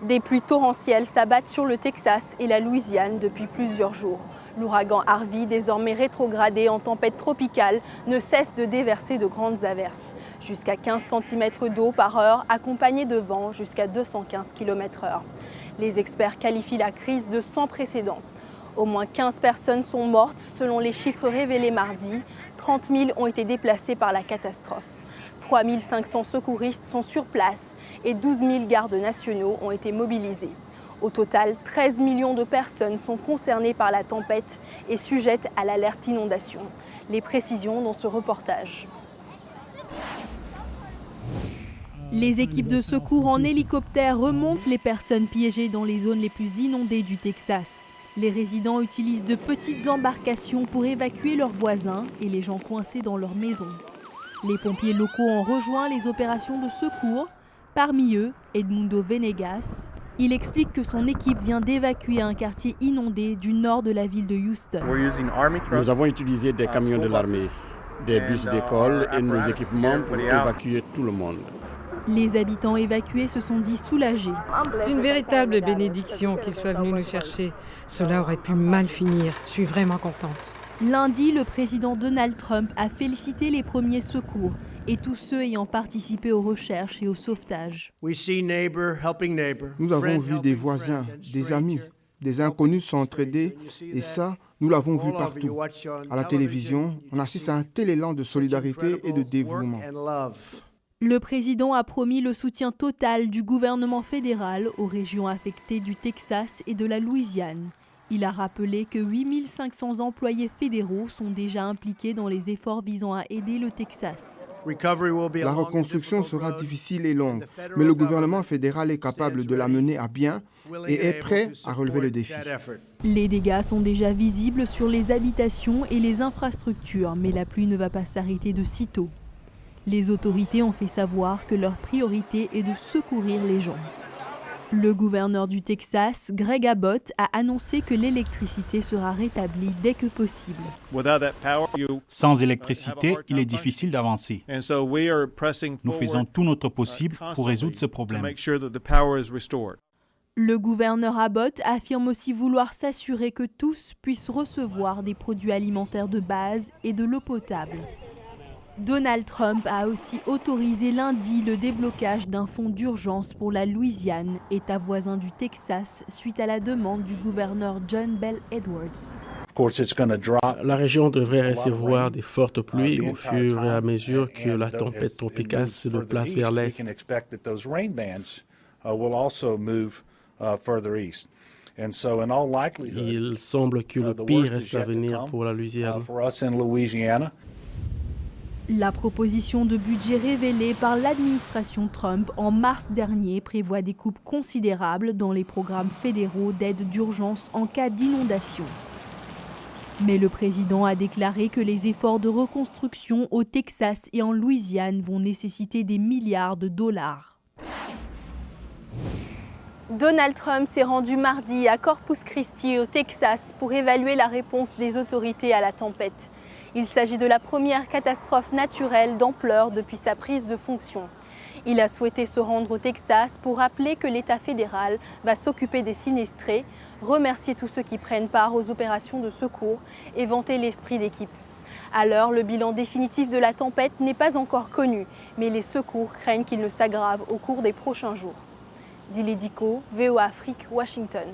Des pluies torrentielles s'abattent sur le Texas et la Louisiane depuis plusieurs jours. L'ouragan Harvey, désormais rétrogradé en tempête tropicale, ne cesse de déverser de grandes averses. Jusqu'à 15 cm d'eau par heure, accompagnée de vent jusqu'à 215 km/h. Les experts qualifient la crise de sans précédent. Au moins 15 personnes sont mortes selon les chiffres révélés mardi. 30 000 ont été déplacés par la catastrophe. 3 500 secouristes sont sur place et 12 000 gardes nationaux ont été mobilisés. Au total, 13 millions de personnes sont concernées par la tempête et sujettes à l'alerte inondation. Les précisions dans ce reportage. Les équipes de secours en hélicoptère remontent les personnes piégées dans les zones les plus inondées du Texas. Les résidents utilisent de petites embarcations pour évacuer leurs voisins et les gens coincés dans leurs maisons. Les pompiers locaux ont rejoint les opérations de secours. Parmi eux, Edmundo Venegas. Il explique que son équipe vient d'évacuer un quartier inondé du nord de la ville de Houston. Nous avons utilisé des camions de l'armée, des bus d'école et nos équipements pour évacuer tout le monde. Les habitants évacués se sont dit soulagés. C'est une véritable bénédiction qu'ils soient venus nous chercher. Cela aurait pu mal finir. Je suis vraiment contente. Lundi, le président Donald Trump a félicité les premiers secours et tous ceux ayant participé aux recherches et au sauvetage. Nous avons vu des voisins, des amis, des inconnus s'entraider et ça, nous l'avons vu partout. À la télévision, on assiste à un tel élan de solidarité et de dévouement. Le président a promis le soutien total du gouvernement fédéral aux régions affectées du Texas et de la Louisiane. Il a rappelé que 8 500 employés fédéraux sont déjà impliqués dans les efforts visant à aider le Texas. La reconstruction sera difficile et longue, mais le gouvernement fédéral est capable de la mener à bien et est prêt à relever le défi. Les dégâts sont déjà visibles sur les habitations et les infrastructures, mais la pluie ne va pas s'arrêter de sitôt. Les autorités ont fait savoir que leur priorité est de secourir les gens. Le gouverneur du Texas, Greg Abbott, a annoncé que l'électricité sera rétablie dès que possible. Sans électricité, il est difficile d'avancer. Nous faisons tout notre possible pour résoudre ce problème. Le gouverneur Abbott affirme aussi vouloir s'assurer que tous puissent recevoir des produits alimentaires de base et de l'eau potable. Donald Trump a aussi autorisé lundi le déblocage d'un fonds d'urgence pour la Louisiane, État voisin du Texas, suite à la demande du gouverneur John Bel Edwards. La région devrait recevoir des fortes pluies au fur et à mesure que la tempête tropicale se déplace vers l'est. Il semble que le pire reste à venir pour la Louisiane. La proposition de budget révélée par l'administration Trump en mars dernier prévoit des coupes considérables dans les programmes fédéraux d'aide d'urgence en cas d'inondation. Mais le président a déclaré que les efforts de reconstruction au Texas et en Louisiane vont nécessiter des milliards de dollars. Donald Trump s'est rendu mardi à Corpus Christi au Texas pour évaluer la réponse des autorités à la tempête. Il s'agit de la première catastrophe naturelle d'ampleur depuis sa prise de fonction. Il a souhaité se rendre au Texas pour rappeler que l'État fédéral va s'occuper des sinistrés, remercier tous ceux qui prennent part aux opérations de secours et vanter l'esprit d'équipe. À l'heure, le bilan définitif de la tempête n'est pas encore connu, mais les secours craignent qu'il ne s'aggrave au cours des prochains jours. Dile Diko, VOA Afrique, Washington.